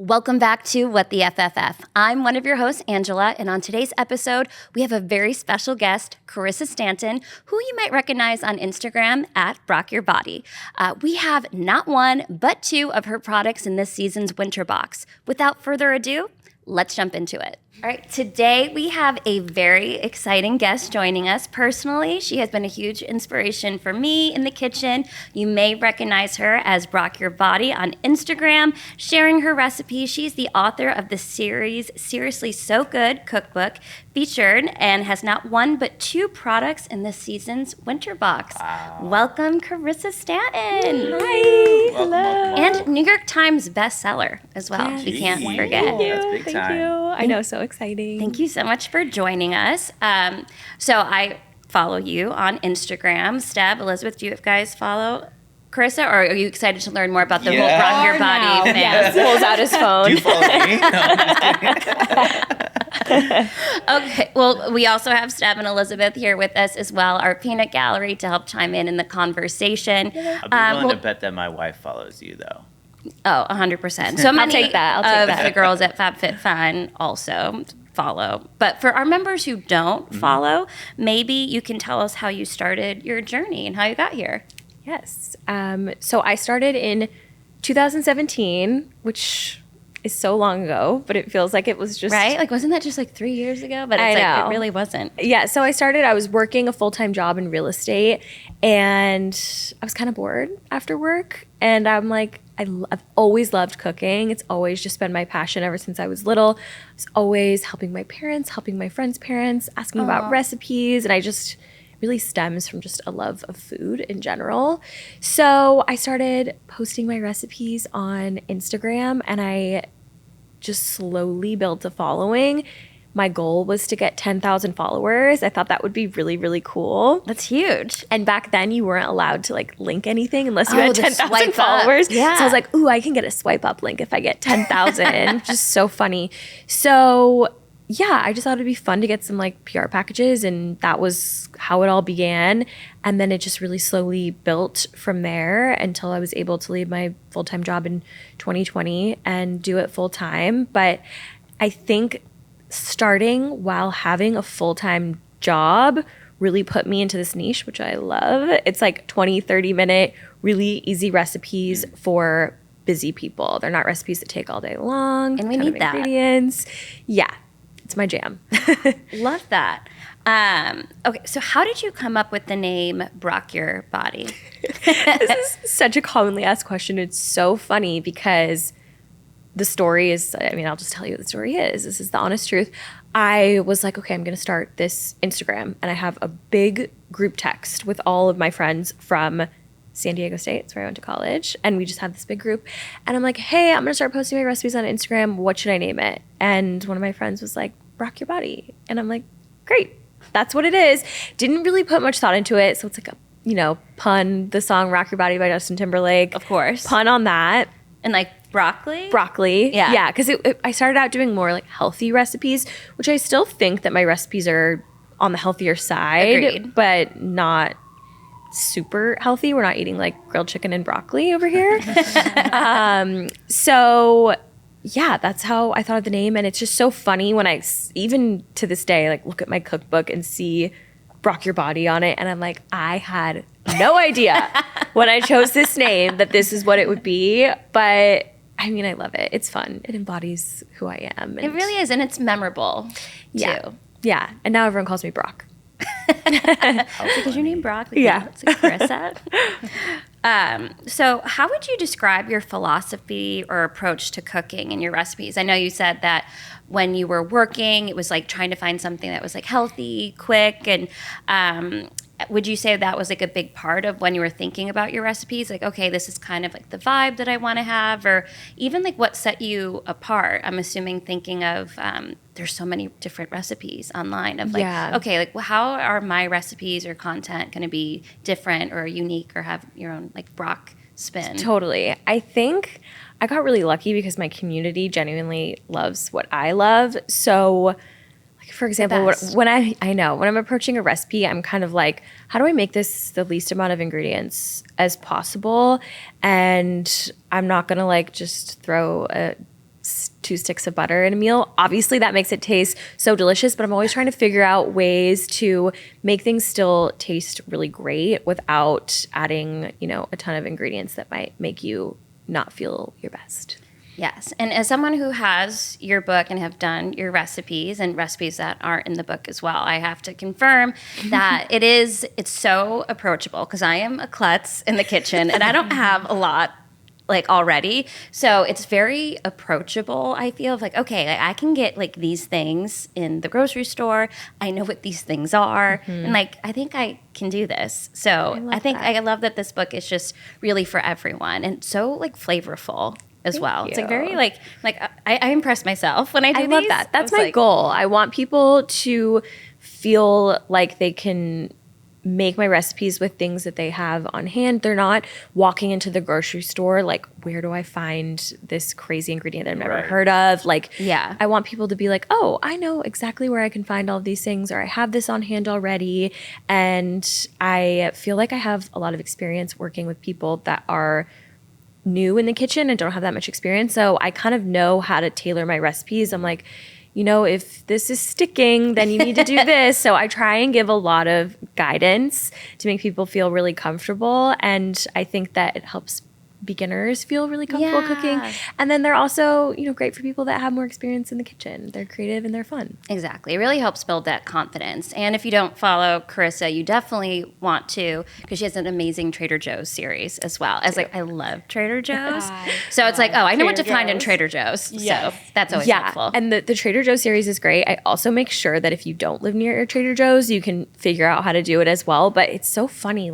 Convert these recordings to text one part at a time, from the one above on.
Welcome back to What the FFF. I'm one of your hosts, Angela, and on today's episode, we have a very special guest, Carissa Stanton, who you might recognize on Instagram at Brocc Your Body. We have not one, but two of her products in this season's Winter Box. Without further ado, let's jump into it. All right, today we have a very exciting guest joining us. Personally, she has been a huge inspiration for me in the kitchen. You may recognize her as Brocc Your Body on Instagram, sharing her recipes. She's the author of the series Seriously So Good Cookbook, featured and has not one but two products in this season's Winter Box. Wow. Welcome, Carissa Stanton. Hi. Hello. And New York Times bestseller as well. Yes. We can't forget. Thank you. That's big Thank time. you. I know, so exciting. Thank you so much for joining us. So I follow you on Instagram. Steph, Elizabeth, do you guys follow Carissa, or are you excited to learn more about the whole Brocc Your Body thing? Yes, pulls out his phone. Do you follow me? No. Okay, well, we also have Steph and Elizabeth here with us as well, our peanut gallery, to help chime in the conversation. I'll be willing to bet that my wife follows you, though. Oh, 100%. So many take that. I'll take of the girls at FabFitFun also follow. But for our members who don't follow, maybe you can tell us how you started your journey and how you got here. Yes. So I started in 2017, which is so long ago, but it feels like it was just... Right? Like, wasn't that just like 3 years ago? But it's I know. It really wasn't. Yeah, so I was working a full-time job in real estate, and I was kind of bored after work. And I'm like, I've always loved cooking. It's always just been my passion ever since I was little. I was always helping my parents, helping my friends' parents, asking about recipes. And it really stems from just a love of food in general. So I started posting my recipes on Instagram, and I just slowly built a following. My goal was to get 10,000 followers. I thought that would be really, really cool. That's huge. And back then you weren't allowed to like link anything unless you had the 10,000 swipe up. followers. Yeah. So I was like, ooh, I can get a swipe up link if I get 10,000. Just so funny. So yeah, I just thought it'd be fun to get some like PR packages, and that was how it all began. And then it just really slowly built from there until I was able to leave my full-time job in 2020 and do it full-time. But I think starting while having a full-time job really put me into this niche, which I love. It's like 20, 30-minute, really easy recipes for busy people. They're not recipes that take all day long. And we need that. Ingredients. Yeah, it's my jam. Love that. Okay, so how did you come up with the name Brocc Your Body? This is such a commonly asked question. It's so funny because the story is, I'll just tell you what the story is. This is the honest truth. I was like, okay, I'm going to start this Instagram. And I have a big group text with all of my friends from San Diego State. That's where I went to college. And we just have this big group. And I'm like, hey, I'm going to start posting my recipes on Instagram. What should I name it? And one of my friends was like, Brocc Your Body. And I'm like, great. That's what it is. Didn't really put much thought into it. So it's like a, pun, the song Rock Your Body by Justin Timberlake. Of course. Pun on that. And like broccoli? Broccoli. Yeah. Yeah, because I started out doing more like healthy recipes, which I still think that my recipes are on the healthier side. Agreed. But not super healthy. We're not eating like grilled chicken and broccoli over here. So yeah, that's how I thought of the name. And it's just so funny when even to this day, like look at my cookbook and see Brocc Your Body on it. And I'm like, I had no idea when I chose this name that this is what it would be. But I love it. It's fun. It embodies who I am. It really is, and it's memorable, too. Yeah. And now everyone calls me Brocc. Because your name Brocc? Yeah. It's like Carissa. So how would you describe your philosophy or approach to cooking and your recipes? I know you said that when you were working, it was like trying to find something that was like healthy, quick, and would you say that was like a big part of when you were thinking about your recipes? Like, okay, this is kind of like the vibe that I want to have, or even like what set you apart? I'm assuming thinking of there's so many different recipes online of like, okay, like how are my recipes or content going to be different or unique or have your own like Brocc spin? Totally. I think I got really lucky because my community genuinely loves what I love. So for example, when I'm approaching a recipe, I'm kind of like, how do I make this the least amount of ingredients as possible? And I'm not going to like just throw a 2 sticks of butter in a meal. Obviously, that makes it taste so delicious, but I'm always trying to figure out ways to make things still taste really great without adding, a ton of ingredients that might make you not feel your best. Yes. And as someone who has your book and have done your recipes and recipes that aren't in the book as well, I have to confirm that it's so approachable because I am a klutz in the kitchen and I don't have a lot already. So it's very approachable. I feel okay, I can get these things in the grocery store. I know what these things are. And I think I can do this. So I love that this book is just really for everyone and so flavorful as well. It's very I impress myself when I do these. I love that. That's my goal. I want people to feel like they can make my recipes with things that they have on hand. They're not walking into the grocery store where do I find this crazy ingredient that I've never heard of? I want people to be oh, I know exactly where I can find all of these things, or I have this on hand already. And I feel like I have a lot of experience working with people that are new in the kitchen and don't have that much experience. So I kind of know how to tailor my recipes. I'm if this is sticking, then you need to do this. So I try and give a lot of guidance to make people feel really comfortable. And I think that it helps beginners feel really comfortable cooking. And then they're also, great for people that have more experience in the kitchen. They're creative and they're fun. Exactly. It really helps build that confidence. And if you don't follow Carissa, you definitely want to, because she has an amazing Trader Joe's series as well. I love Trader Joe's. So it's I know what to find in Trader Joe's. Yes. So that's always helpful. And the Trader Joe's series is great. I also make sure that if you don't live near a Trader Joe's, you can figure out how to do it as well. But it's so funny,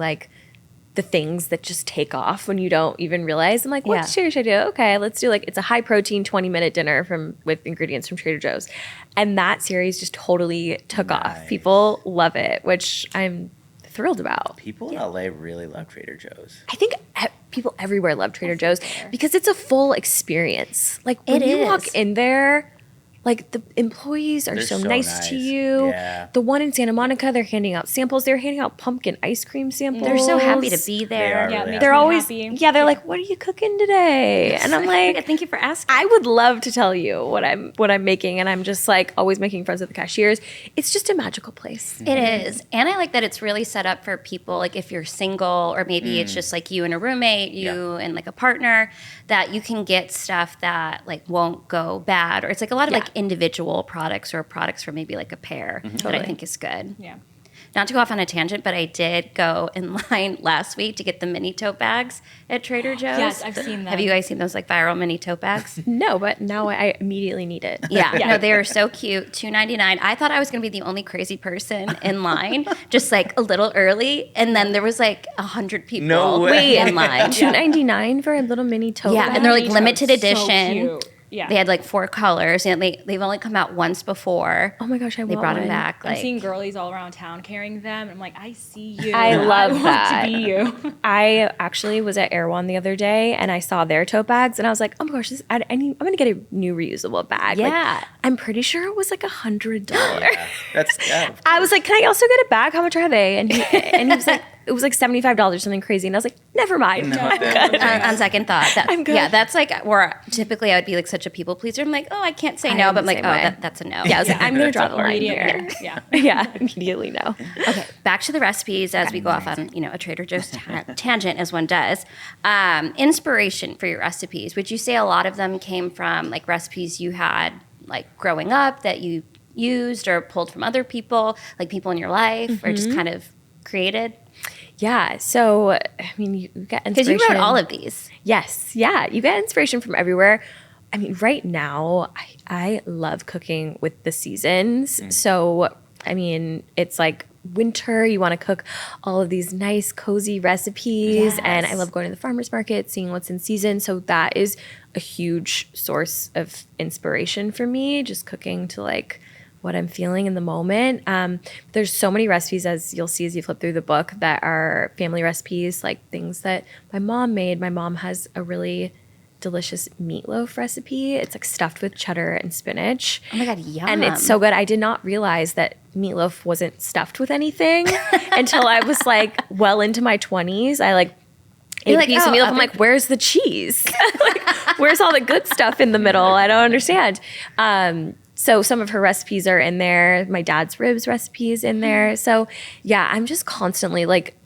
the things that just take off when you don't even realize. I'm what series should I do? Okay, let's do it's a high protein 20-minute dinner with ingredients from Trader Joe's. And that series just totally took off. People love it, which I'm thrilled about. People in LA really love Trader Joe's. I think people everywhere love Trader Joe's because it's a full experience. When you walk in there, the employees are so nice to you. Yeah. The one in Santa Monica, they're handing out samples. They're handing out pumpkin ice cream samples. They're so happy to be there. They're always happy. They're what are you cooking today? And I'm thank you for asking. I would love to tell you what I'm making, and I'm just always making friends with the cashiers. It's just a magical place. It is. And I like that it's really set up for people if you're single or maybe it's just you and a roommate, and a partner, that you can get stuff that won't go bad, or it's a lot of individual products or products for maybe a pair that I think is good. Yeah. Not to go off on a tangent, but I did go in line last week to get the mini tote bags at Trader Joe's. Yes, I've seen them. Have you guys seen those viral mini tote bags? No, but now I immediately need it. Yeah. No, they are so cute. $2.99. I thought I was going to be the only crazy person in line, just a little early, and then there was 100 people in line. $2.99 for a little mini tote bag? Yeah, and they're limited edition. So cute. Yeah. They had 4 colors, and they've only come out once before. Oh my gosh, they brought them back. I'm seeing girlies all around town carrying them. And I'm I see you. I love that. I want to be you. I actually was at Erewhon the other day, and I saw their tote bags, and I was oh my gosh, I'm going to get a new reusable bag. Yeah. I'm pretty sure it was $100. Yeah. I was can I also get a bag? How much are they? And he was it was $75, something crazy. And I was never mind. No, on second thought. I'm good. Yeah, that's where typically I would be such a people pleaser. I'm oh, I can't say no, but I'm that's a no. Yeah, I was I'm going to draw the line here. Yeah. Yeah, immediately no. Okay, back to the recipes as we go off on, a Trader Joe's tangent, as one does. Inspiration for your recipes. Would you say a lot of them came from recipes you had growing up that you used or pulled from other people, people in your life, or just kind of created? Yeah, so you get inspiration. Because you wrote all of these. Yes, yeah, you get inspiration from everywhere. Right now, I love cooking with the seasons. So, it's winter, you want to cook all of these nice, cozy recipes. Yes. And I love going to the farmer's market, seeing what's in season. So that is a huge source of inspiration for me, just cooking to what I'm feeling in the moment. There's so many recipes, as you'll see as you flip through the book, that are family recipes, things that my mom made. My mom has a really delicious meatloaf recipe. It's stuffed with cheddar and spinach. Oh my God, yum. And it's so good. I did not realize that meatloaf wasn't stuffed with anything until I was well into my 20s. I eight piece meal. I'm like, where's the cheese? Like, where's all the good stuff in the middle? I don't understand. So some of her recipes are in there. My dad's ribs recipe is in there. So yeah, I'm just constantly like,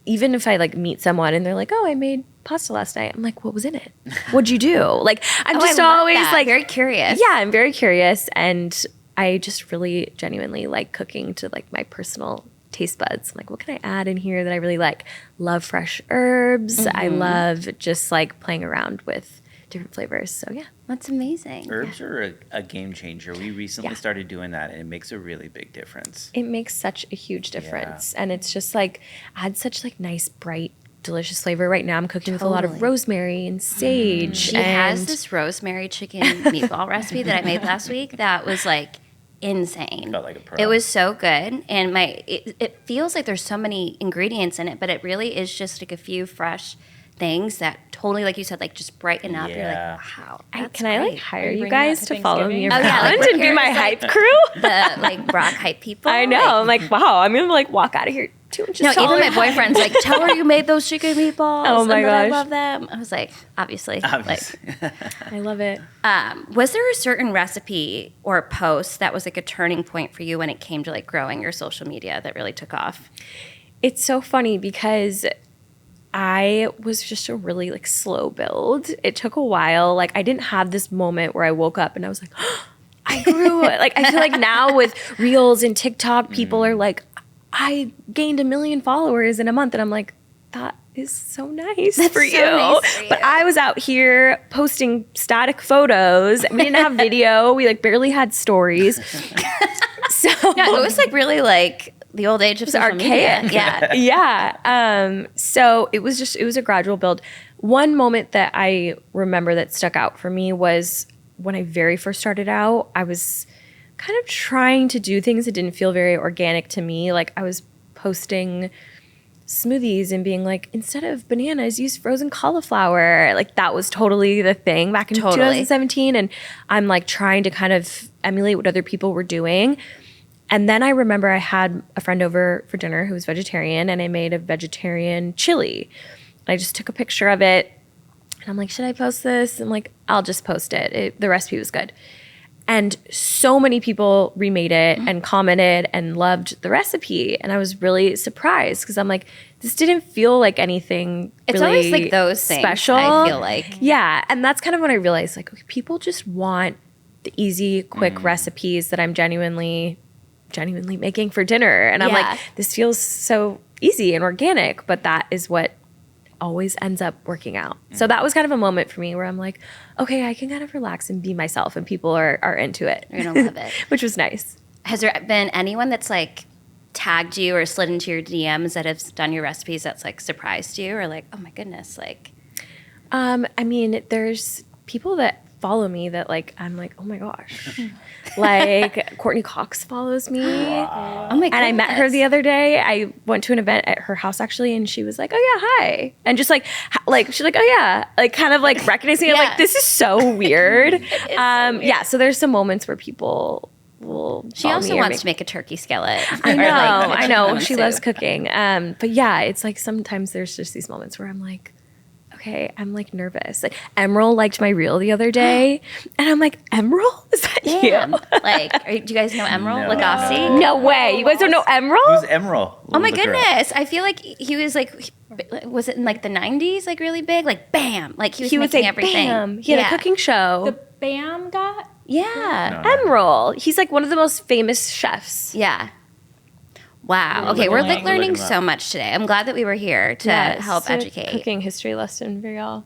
even if I like meet someone and they're like, oh, I made pasta last night. I'm like, what was in it? What'd you do? Like, I'm just always like very curious. Yeah, I'm very curious. And I just really genuinely like cooking to like my personal taste buds. I'm like, what can I add in here that I really like? Love fresh herbs. I love just like playing around with different flavors. So yeah. That's amazing. Herbs are a game changer. We recently started doing that, and it makes a really big difference. It makes such a huge difference. And it's just like, adds such like nice, bright, delicious flavor. Right now I'm cooking with a lot of rosemary and sage. She has this rosemary chicken meatball recipe that I made last week that was like insane. Felt like a pro. It was so good. And it feels like there's so many ingredients in it, but it really is just like a few fresh things that totally, like you said, like just brighten up. You're like, wow. Can I like hire you bringing guys that to follow me around like, and be my hype crew? The like Brocc hype people. I know. Like, I'm like, wow, I'm gonna like walk out of here 2 inches no, taller. even my boyfriend's like, tell her you made those chicken meatballs. Oh my and that I gosh. love them. I was like, obviously. Like, I love it. was there a certain recipe or post that was like a turning point for you when it came to like growing your social media that really took off? It's so funny because I was just a really like slow build. It took a while. Like I didn't have this moment where I woke up and I was like, oh, I grew. Like I feel like now with Reels and TikTok, people are like, I gained 1 million followers in a month. And I'm like, that is so nice for you. Nice for you. But I was out here posting static photos. We didn't have video. We like barely had stories. So Yeah, it was like really like the old age of social archaic. media. Yeah. Yeah. So it was a gradual build. One moment that I remember that stuck out for me was when I very first started out, I was kind of trying to do things that didn't feel very organic to me. Like I was posting smoothies and being like, instead of bananas, use frozen cauliflower. Like that was totally the thing back in 2017. And I'm like trying to kind of emulate what other people were doing. And then I remember I had a friend over for dinner who was vegetarian, and I made a vegetarian chili. And I just took a picture of it, and I'm like, should I post this? I'm like, I'll just post it. The recipe was good. And so many people remade it and commented and loved the recipe. And I was really surprised because I'm like, this didn't feel like anything It's really always like those things, special. I feel like. Yeah. And that's kind of when I realized like, okay, people just want the easy, quick recipes that I'm genuinely making for dinner. And I'm like, this feels so easy and organic, but that is what always ends up working out. So that was kind of a moment for me where I'm like, okay, I can kind of relax and be myself, and people are into it. You're gonna love it. Which was nice. Has there been anyone that's like tagged you or slid into your DMs that have done your recipes that's like surprised you or like, oh my goodness, like? I mean, there's people that follow me that like, I'm like, oh my gosh. Like Courtney Cox follows me. Oh my goodness. And I met her the other day. I went to an event at her house actually, and she was like, oh yeah, hi. And just like she's like, oh yeah, like kind of like recognizing me. I'm like, this is so weird. Yeah, so there's some moments where people will She follow also me or wants to make a turkey skillet. I know, Or, like, I know. chicken She soup. loves cooking. But yeah, it's like sometimes there's just these moments where I'm like, okay, I'm like nervous. Like Emerald liked my reel the other day, and I'm like, Emerald? Is that Damn. you? Like, do you guys know Emerald No. Lagasse? No way. You guys don't know Emerald? Who's Emerald? Oh my Look her up. goodness. I feel like he was like, was it in like the 90s, like really big? Like, bam. Like he was making everything. Bam. He had a cooking show. The BAM got? Yeah. No. Emerald. He's like one of the most famous chefs. Yeah. Wow. Okay, we're like Look learning him up. so much today. I'm glad that we were here to help it's a educate. Cooking history lesson for y'all.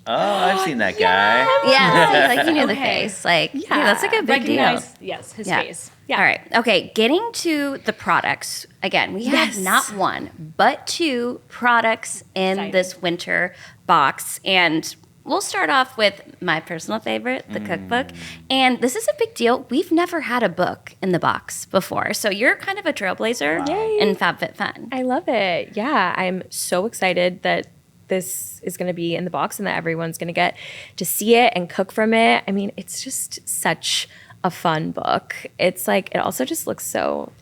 Oh, I've seen that guy. Yeah, like you knew the Okay. face. Like, yeah, that's like a big deal. Recognize, yes, his face. All right. Okay. Getting to the products again. We have not one, but 2 products in Exciting. this winter box, and we'll start off with my personal favorite, the cookbook. And this is a big deal. We've never had a book in the box before, so you're kind of a trailblazer in FabFitFun. I love it. Yeah, I'm so excited that this is going to be in the box and that everyone's going to get to see it and cook from it. I mean, it's just such a fun book. It's like, it also just looks so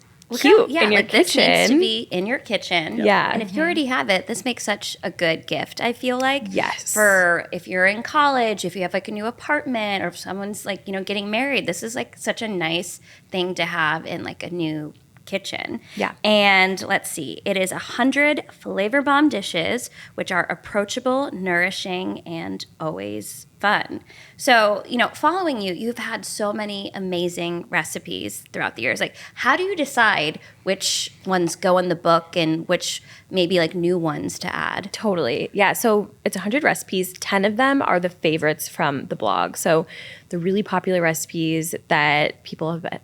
cute Yeah, in your like this needs to kitchen. be in your kitchen. Yeah. And if you already have it, this makes such a good gift, I feel like. Yes. For if you're in college, if you have like a new apartment, or if someone's like, getting married, this is like such a nice thing to have in like a new kitchen. Yeah. And let's see, it is 100 flavor bomb dishes, which are approachable, nourishing, and always fun. So, following you, you've had so many amazing recipes throughout the years. Like, how do you decide which ones go in the book and which maybe like new ones to add? Totally. Yeah. So it's 100 recipes. 10 of them are the favorites from the blog. So the really popular recipes that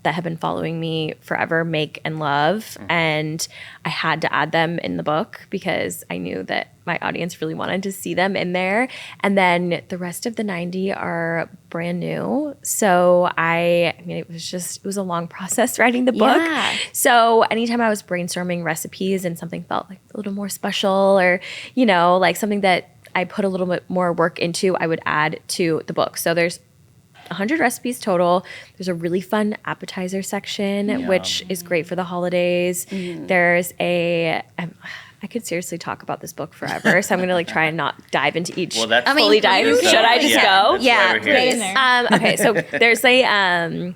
that have been following me forever make and love. And I had to add them in the book because I knew that my audience really wanted to see them in there. And then the rest of the 90 are brand new. So it was a long process writing the book. Yeah. So anytime I was brainstorming recipes and something felt like a little more special, or, like something that I put a little bit more work into, I would add to the book. So there's 100 recipes total. There's a really fun appetizer section, which is great for the holidays. There's I could seriously talk about this book forever, so I'm going to try and not dive into each fully dive. Should I just go? Yeah, please. Okay, so there's a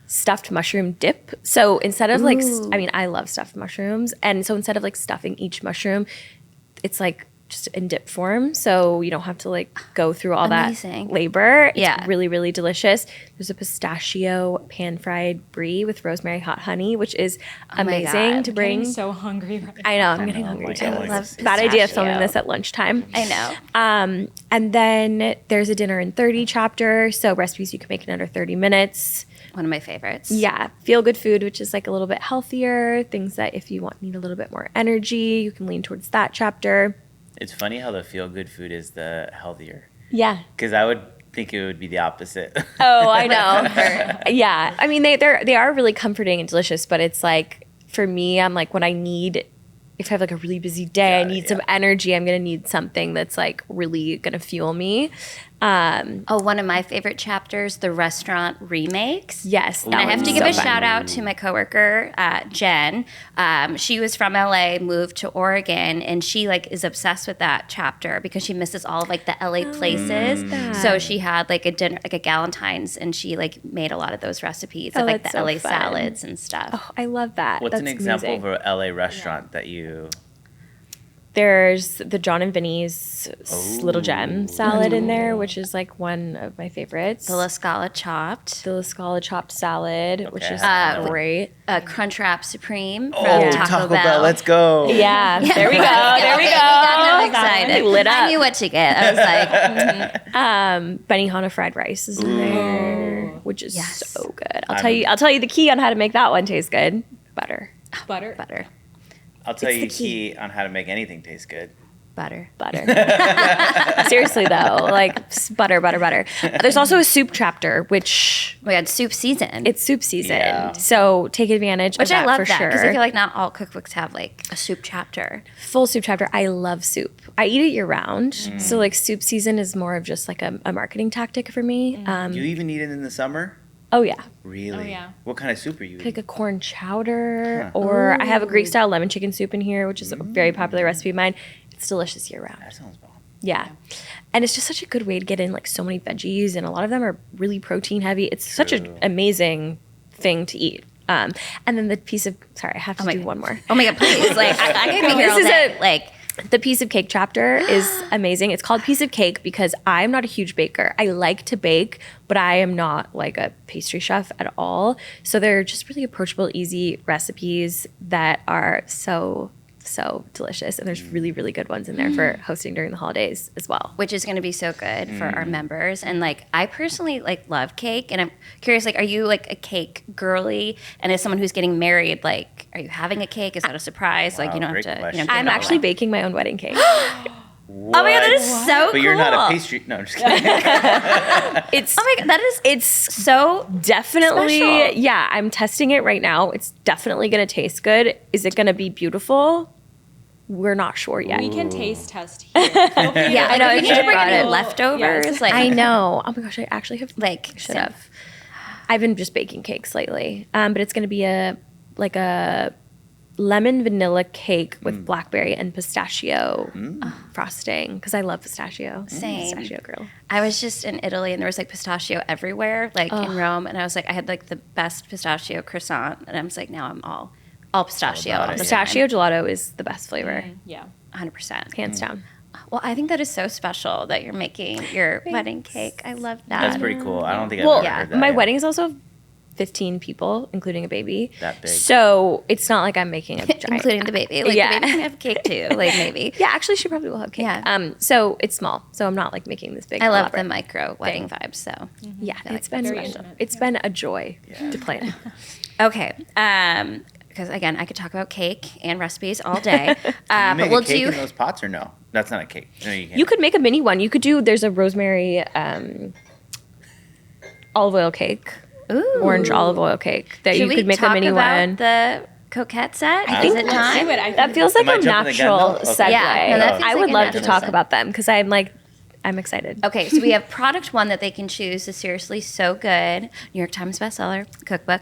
stuffed mushroom dip. So instead of I love stuffed mushrooms, and so instead of stuffing each mushroom, it's just in dip form, so you don't have to go through all Amazing. that labor. It's Yeah. really, really delicious. There's a pistachio pan-fried brie with rosemary hot honey, which is amazing God. to bring. I'm so hungry right now. I know, I'm getting hungry too. I love Bad idea filming pistachio. this at lunchtime. I know. And then there's a dinner in 30 chapter, so recipes you can make in under 30 minutes. One of my favorites. Yeah, feel good food, which is a little bit healthier. Things that if you need a little bit more energy, you can lean towards that chapter. It's funny how the feel-good food is the healthier. Yeah. Because I would think it would be the opposite. Oh, I know. Yeah. I mean, they are really comforting and delicious, but it's for me, I'm when I need, if I have a really busy day, I need some energy, I'm going to need something that's really going to fuel me. One of my favorite chapters, the restaurant remakes. Yes. And I have to give a shout out to my coworker, Jen. She was from LA, moved to Oregon, and she is obsessed with that chapter because she misses all of the LA places. So she had a dinner, a Galentine's, and she made a lot of those recipes of the that's so LA fun. salads and stuff. Oh, I love that. What's That's an example amazing. of a LA restaurant that you... There's the John and Vinny's Little Gem salad in there, which is one of my favorites. The La Scala chopped, The La Scala chopped salad, which is great. Crunchwrap Supreme from Oh, Taco Bell. Let's go. Yeah, there we go. There we I'm go. excited. Lit up. I knew what to get. I was like, Benihana fried rice is in there, which is Yes. so good. I'll tell you the key on how to make that one taste good. Butter. Butter. butter, I'll tell It's you the a key. key on how to make anything taste good. butter. Butter. Seriously though, butter. There's also a soup chapter, which We had soup season. it's soup season. Yeah. So take advantage Which of that I love for that sure. because I feel like not all cookbooks have a soup chapter. Full soup chapter. I love soup. I eat it year round. So soup season is more of just a marketing tactic for me. Do you even eat it in the summer? Oh yeah. Really? Oh, yeah. What kind of soup are you Pick eating? a corn chowder, or I have a Greek style lemon chicken soup in here, which is a very popular recipe of mine. It's delicious year round. That sounds bomb. Yeah. And it's just such a good way to get in so many veggies, and a lot of them are really protein heavy. It's such an True. amazing thing to eat. And then the piece of, sorry, I have to do one more. Oh my god, please! I could be here all This is day. The piece of cake chapter is amazing. It's called piece of cake because I'm not a huge baker. I like to bake, but I am not a pastry chef at all. So they're just really approachable, easy recipes that are so delicious. And there's really, really good ones in there for hosting during the holidays as well. Which is going to be so good for our members. And I personally love cake, and I'm curious, are you a cake girly? And as someone who's getting married, are you having a cake? Is that a surprise? Wow, you don't have great to. question. give I'm it all actually away. baking my own wedding cake. Oh my god, that is so cool. But you're not a pastry... No, I'm just kidding. It's Oh my god, that is it's so definitely, special. yeah, I'm testing it right now. It's definitely going to taste good. Is it going to be beautiful? We're not sure yet. We can taste test here. Yeah, I know. I You should should bring brought any it. leftovers. I know. Oh my gosh, I actually have Like should have. I've been just baking cakes lately, but it's going to be a like a lemon vanilla cake with blackberry and pistachio frosting because I love pistachio. Same. Pistachio girl. I was just in Italy and there was like pistachio everywhere, like in Rome. And I was like, I had like the best pistachio croissant. And I was like, now I'm all pistachio. All about all it, the yeah. time. Pistachio gelato is the best flavor, Yeah. 100%. hands down. Well, I think that is so special that you're making your wedding cake. I love that. That's pretty cool. I don't think I've Well, ever heard that. my yet. wedding is also 15 people, including a baby. That big. So it's not like I'm making a giant. Including the baby. Like Yeah. the baby can have cake too, like maybe. Yeah, actually, she probably will have cake. Yeah. So it's small. So I'm not like making this big. I love the elaborate micro wedding vibes. So Yeah, like it's been very special. intimate. It's been a joy to plan. okay. Because again, I could talk about cake and recipes all day. You But make we'll a cake do. in those pots or no? That's not a cake. No, you can't. You could make a mini one. You could do. There's a rosemary olive oil cake, Ooh. orange olive oil cake that Should you we could make a talk mini about one. the Cocotte set? I Is think it let's time? do it. I That think- feels like Am I a jumping the gun, natural though? Okay. segue. Yeah, no, that feels I like would a love to natural talk segue. about them because I'm excited. Okay, so we have product one that they can choose is seriously so good, New York Times bestseller, cookbook.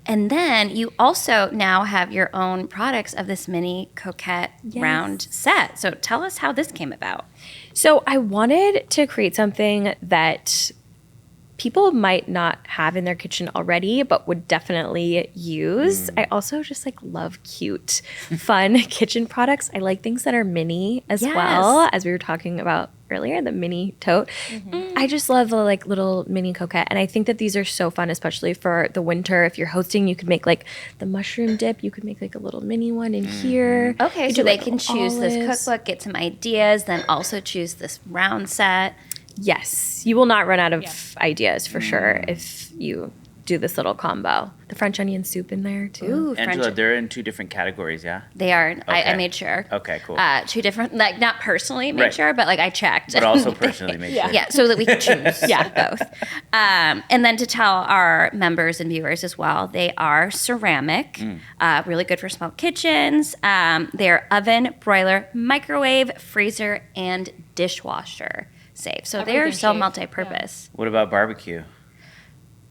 And then you also now have your own products of this mini Cocotte Yes. round set. So tell us how this came about. So I wanted to create something that people might not have in their kitchen already, but would definitely use. I also just like love cute, fun kitchen products. I like things that are mini as Yes. well, as we were talking about earlier, the mini tote. I just love the like little mini Cocotte. And I think that these are so fun, especially for the winter. If you're hosting, you could make like the mushroom dip. You could make like a little mini one in here. Okay, You so do, they like, can choose this olives. cookbook, get some ideas, then also choose this round set. Yes, you will not run out of ideas for sure if you do this little combo. The French onion soup in there too. Ooh, Angela, French. they're in 2 different categories, yeah? They are. I Okay. made sure. Okay, cool. 2 different, like not personally made Right. sure, but like I checked. But also personally made sure. Yeah, so that we could choose both. And then to tell our members and viewers as well, they are ceramic, really good for small kitchens. They're oven, broiler, microwave, freezer, and dishwasher safe. So they're Everything so safe, multi-purpose. What about barbecue?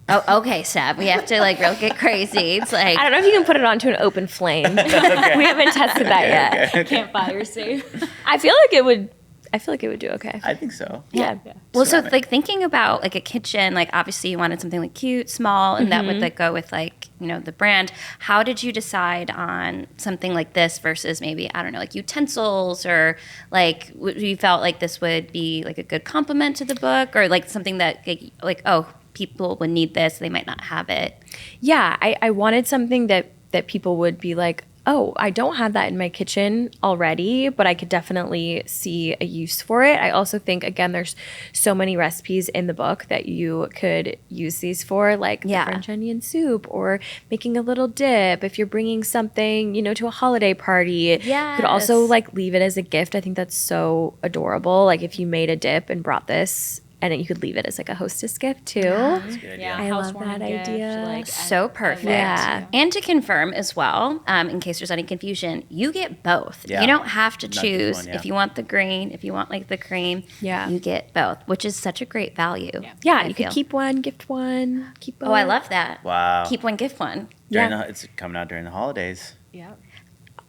Oh, okay, Seb. We have to like really get crazy. It's like I don't know if you can put it onto an open flame. We haven't tested that yet. Campfire safe. I feel like it would do okay. I think so. Yeah. Well, so Ceramic. like thinking about like a kitchen, like obviously you wanted something like cute, small, and that would like go with like, you know, the brand. How did you decide on something like this versus maybe, I don't know, like utensils or like you felt like this would be like a good complement to the book or like something that like oh, people would need this, they might not have it. Yeah, I wanted something that people would be like, oh, I don't have that in my kitchen already, but I could definitely see a use for it. I also think, again, there's so many recipes in the book that you could use these for, like the French onion soup or making a little dip. If you're bringing something, you know, to a holiday party, you could also Yes. like leave it as a gift. I think that's so adorable. Like if you made a dip and brought this, and then you could leave it as like a hostess gift too. That's a good idea. Yeah, I love housewarming that gift, idea. like, So perfect. Yeah. And to confirm as well, in case there's any confusion, you get both. Yeah. You don't have to Not just choose one, yeah. if you want the green, if you want like the cream. Yeah. You get both, which is such a great value. Yeah, I you feel. could keep one, gift one, keep both. Oh, I love that. Wow. Keep one, gift one. It's coming out during the holidays. Yeah.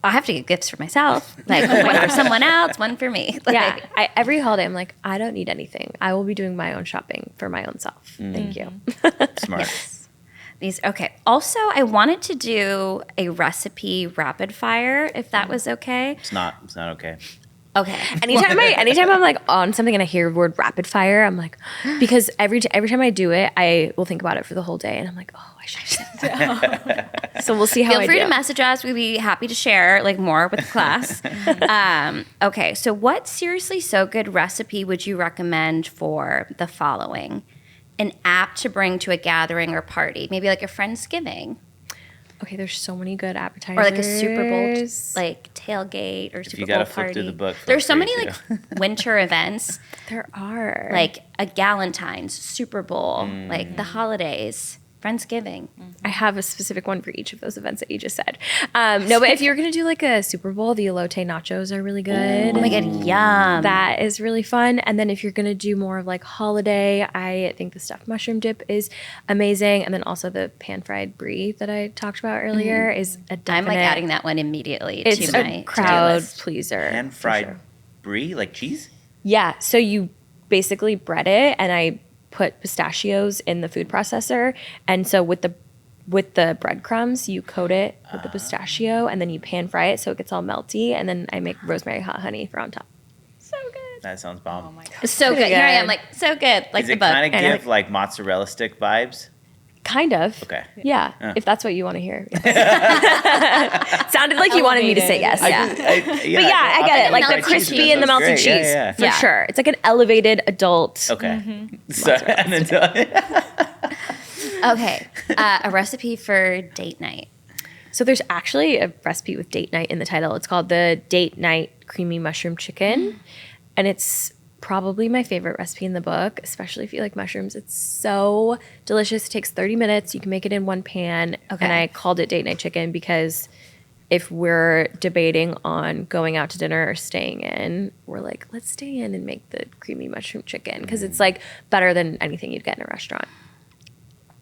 I have to get gifts for myself. Like one for someone else, one for me. Like, Yeah, every holiday I'm like, I don't need anything. I will be doing my own shopping for my own self. Thank you. Smart. These okay. Also, I wanted to do a recipe rapid fire, if that was okay. It's not okay. Okay. Anytime I'm like on something and I hear the word rapid fire, I'm like, because every time I do it, I will think about it for the whole day, and I'm like, oh, I should have said that. So we'll see how Feel I free do. to message us. We'd be happy to share like more with the class. Okay, so what seriously so good recipe would you recommend for the following? An app to bring to a gathering or party, maybe like a Friendsgiving, Okay, there's so many good appetizers. or like a Super Bowl like tailgate or Super you Bowl gotta flip party. through the book, feel There's so free many to. like winter events, there are like a Galentine's, Super Bowl, like the holidays. Friendsgiving. I have a specific one for each of those events that you just said. No, but if you're going to do like a Super Bowl, the elote nachos are really good. Oh my God, yum. That is really fun. And then if you're going to do more of like holiday, I think the stuffed mushroom dip is amazing. And then also the pan-fried brie that I talked about earlier is a definite. I'm like adding that one immediately It's to a my crowd list. pleaser. And for fried sure. brie, like cheese? Yeah. So you basically bread it, and I put pistachios in the food processor. And so with the breadcrumbs, you coat it with the pistachio, and then you pan fry it so it gets all melty. And then I make rosemary hot honey for on top. So good. That sounds bomb. Oh my God. It's so good. Pretty Here I good. am, like, so good. Like Does the it book. kind of I know. give like mozzarella stick vibes? Kind of. Okay. Yeah, Yeah. if that's what you want to hear. Sounded like you wanted me to say yes. Yeah. But But yeah, I get it. Like the melted crispy cheese. and the melted cheese. Yeah. For sure. It's like an elevated adult. Okay. So, and then, Okay. A recipe for date night. So there's actually a recipe with date night in the title. It's called the Date Night Creamy Mushroom Chicken. And it's probably my favorite recipe in the book, especially if you like mushrooms. It's so delicious. It takes 30 minutes. You can make it in one pan. Okay. And I called it Date Night Chicken because if we're debating on going out to dinner or staying in, we're like, let's stay in and make the creamy mushroom chicken because it's like better than anything you'd get in a restaurant.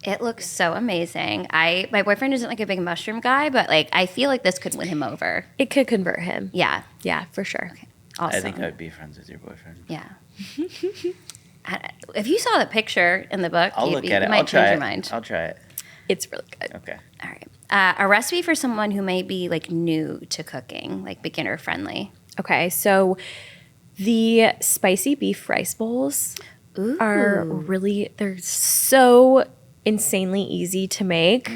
It looks so amazing. My boyfriend isn't like a big mushroom guy, but like I feel like this could win him over. It could convert him. Yeah. Yeah, for sure. Awesome. I think I'd be friends with your boyfriend. Yeah. If you saw the picture in the book, I'll you look at it. might I'll try change it. your mind. I'll try it. It's really good. Okay. All right. A recipe for someone who may be like new to cooking, like beginner friendly. Okay, so the spicy beef rice bowls are really, they're so insanely easy to make,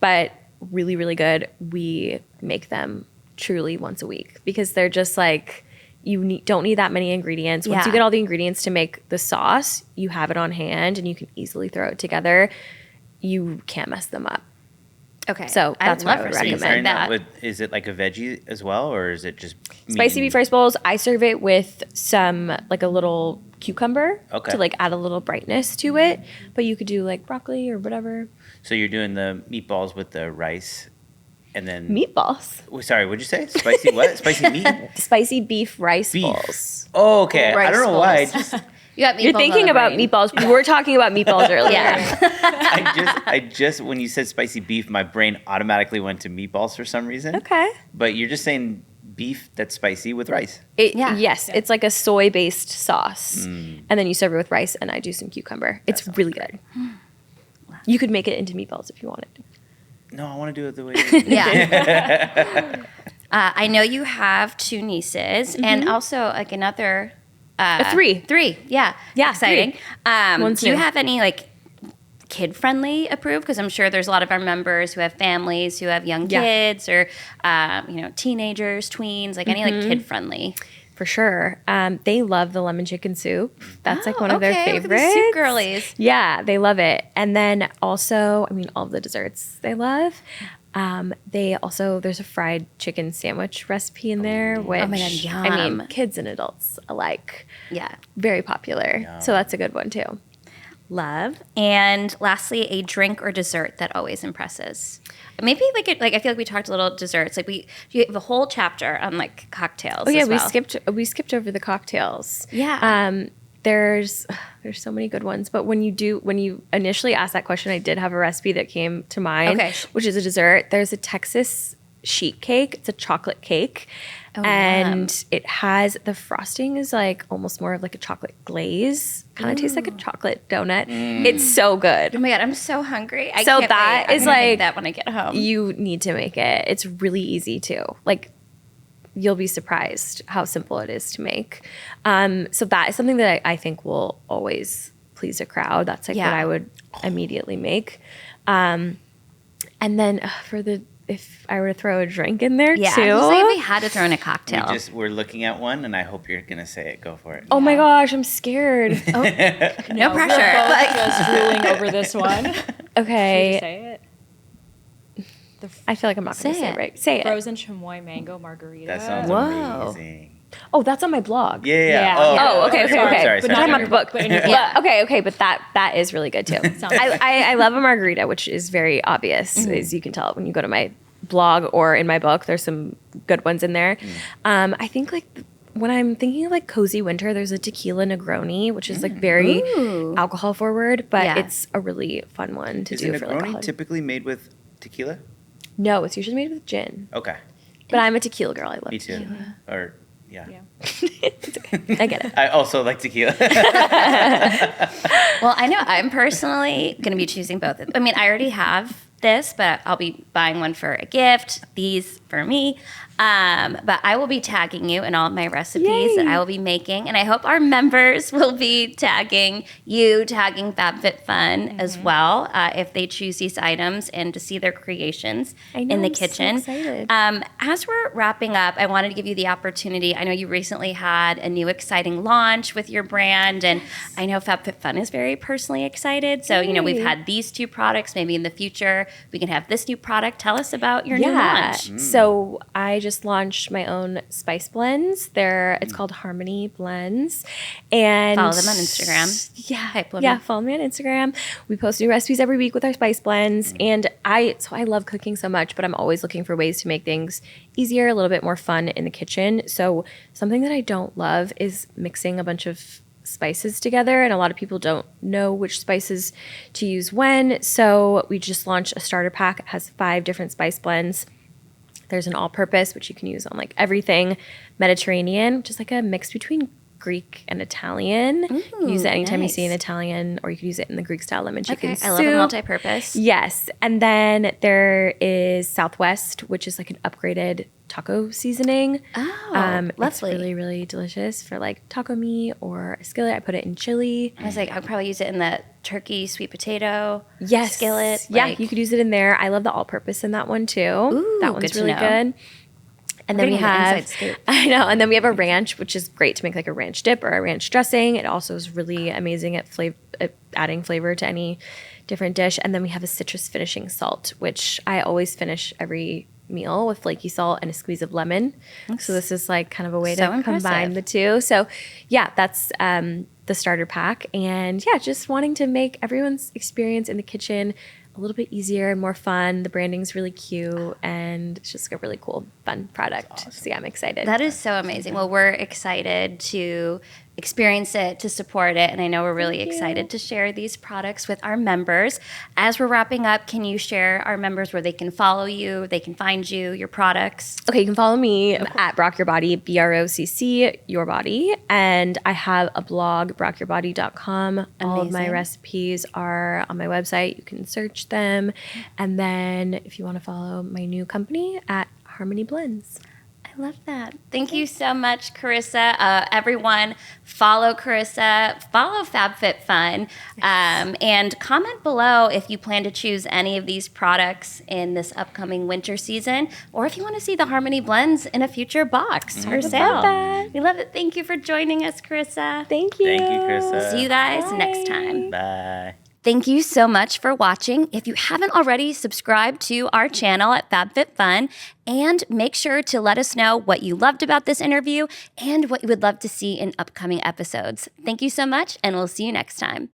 but really, really good. We make them truly once a week because they're just like, don't need that many ingredients. Once you Yeah. get all the ingredients to make the sauce, you have it on hand and you can easily throw it together. You can't mess them up. Okay. So that's what I would recipes recommend. like that. Is it like a veggie as well, or is it just meat Spicy and- beef rice bowls, I serve it with some, like a little cucumber Okay. to like add a little brightness to it. But you could do like broccoli or whatever. So you're doing the meatballs with the rice, and then Meatballs. Oh, sorry, what'd you say? Spicy what? Spicy meat? Spicy beef rice Beef. bowls. Oh, okay. I Rice don't know why. I bowls. just, You got meatballs You're on thinking the about brain. meatballs. We were talking about meatballs earlier. Yeah. I just, when you said spicy beef, my brain automatically went to meatballs for some reason. Okay. But you're just saying beef that's spicy with rice. Yeah. Yes, it's like a soy-based sauce. And then you serve it with rice, and I do some cucumber. It's really good. You could make it into meatballs if you wanted. No, I want to do it the way you did. Yeah. I know you have two nieces and also like another. Three. Three. Yeah. Yeah, Exciting. One's Do you new. have any like kid friendly approved? Because I'm sure there's a lot of our members who have families who have young Yeah. kids or teenagers, tweens, like any like kid friendly. For sure. They love the lemon chicken soup. That's like one of their Look at these favorites. soup girlies. Yeah, they love it. And then also, I mean, all of the desserts they love. There's a fried chicken sandwich recipe in there, which, Oh my God, I mean, yum. kids and adults alike. Yeah. Very popular. So that's a good one too. Love. And lastly, a drink or dessert that always impresses. Maybe like I feel like we talked a little desserts. Like you have a whole chapter on like cocktails. Oh yeah, as well. we skipped over the cocktails. Yeah. There's so many good ones, but when you initially asked that question, I did have a recipe that came to mind, Okay. which is a dessert. There's a Texas sheet cake. It's a chocolate cake, and it has the frosting is like almost more of like a chocolate glaze. Kind of tastes like a chocolate donut. It's so good. Oh my God, I'm so hungry. I So can't that wait. I'm is gonna make like- that when I get home. You need to make it. It's really easy too. Like you'll be surprised how simple it is to make. So that is something that I think will always please a crowd. That's like what Yeah. I would immediately make. And then if I were to throw a drink in there yeah. too. Just like if we had to throw in a cocktail. We're looking at one, and I hope you're gonna say it. Go for it. Oh my gosh, I'm scared. no We're pressure. both Like, just drooling over this one. Should you Okay. say it? The I feel like I'm not going to Say say it. it right. Say it. frozen chamoy mango margarita. That sounds Whoa. amazing. Oh, that's on my blog. Yeah. Oh, okay. Sorry. But you're talking about the book. But in your book. Yeah. Okay. But that is really good too. I love a margarita, which is very obvious, as you can tell when you go to my blog or in my book. There's some good ones in there. I think like when I'm thinking of like cozy winter, there's a tequila Negroni, which is like very alcohol forward, but it's a really fun one to do Is for a like a Negroni holiday. typically made with tequila? No, it's usually made with gin. Okay. But I'm a tequila girl. I love Me too. tequila. Or yeah. I get it. I also like tequila. Well, I know I'm personally going to be choosing both. I mean, I already have this, but I'll be buying one for a gift, these for me. But I will be tagging you in all of my recipes that I will be making. And I hope our members will be tagging you, tagging FabFitFun as well, if they choose these items and to see their creations in the kitchen. So excited. As we're wrapping up, I wanted to give you the opportunity. I know you recently had a new exciting launch with your brand, and I know FabFitFun is very personally excited. So, you know, we've had these two products. Maybe in the future, we can have this new product. Tell us about your new launch. So I just launched my own spice blends. It's called Harmony Blends. And Follow them on Instagram. Yeah. Hype women. Yeah, follow me on Instagram. We post new recipes every week with our spice blends. And I love cooking so much, but I'm always looking for ways to make things easier, a little bit more fun in the kitchen. So something that I don't love is mixing a bunch of spices together, and a lot of people don't know which spices to use when. So we just launched a starter pack. It has 5 different spice blends. There's an all-purpose, which you can use on like everything. Mediterranean, which is like a mix between Greek and Italian. You can use it anytime you see an Italian, or you can use it in the Greek style lemon chicken soup. I love a multi-purpose. Yes. And then there is Southwest, which is like an upgraded taco seasoning. Oh, It's lovely. really, really delicious for like taco meat or a skillet. I put it in chili. I was like, I'd probably use it in the turkey sweet potato skillet. Yeah, Like, you could use it in there. I love the all-purpose in that one too. Ooh, that one's good to really know. good. And then we getting the have, inside scoop. I know, and then we have a ranch, which is great to make like a ranch dip or a ranch dressing. It also is really amazing at adding flavor to any different dish. And then we have a citrus finishing salt, which I always finish every meal with flaky salt and a squeeze of lemon. So this is like kind of a way So to impressive. combine the two. So yeah, that's the starter pack. And yeah, just wanting to make everyone's experience in the kitchen a little bit easier and more fun. The branding's really cute, and it's just a really cool, fun product. awesome. So yeah, I'm excited. That is so amazing. Well, we're excited to experience it, to support it, and I know we're really excited to share these products with our members. As we're wrapping up, can you share our members where they can follow you, they can find you, your products? Okay, you can follow me at Brocc Your Body, BROCC Your Body, and I have a blog, broccyourbody.com. All of my Amazing. recipes are on my website. You can search them, and then if you want to follow my new company at Harmony Blends. I love that. Thank you so much, Carissa. Everyone, follow Carissa, follow FabFitFun, and comment below if you plan to choose any of these products in this upcoming winter season, or if you want to see the Harmony Blends in a future box for sale. that. We love it. Thank you for joining us, Carissa. Thank you. Thank you, Carissa. See you guys next time. Bye. Thank you so much for watching. If you haven't already, subscribe to our channel at FabFitFun, and make sure to let us know what you loved about this interview and what you would love to see in upcoming episodes. Thank you so much, and we'll see you next time.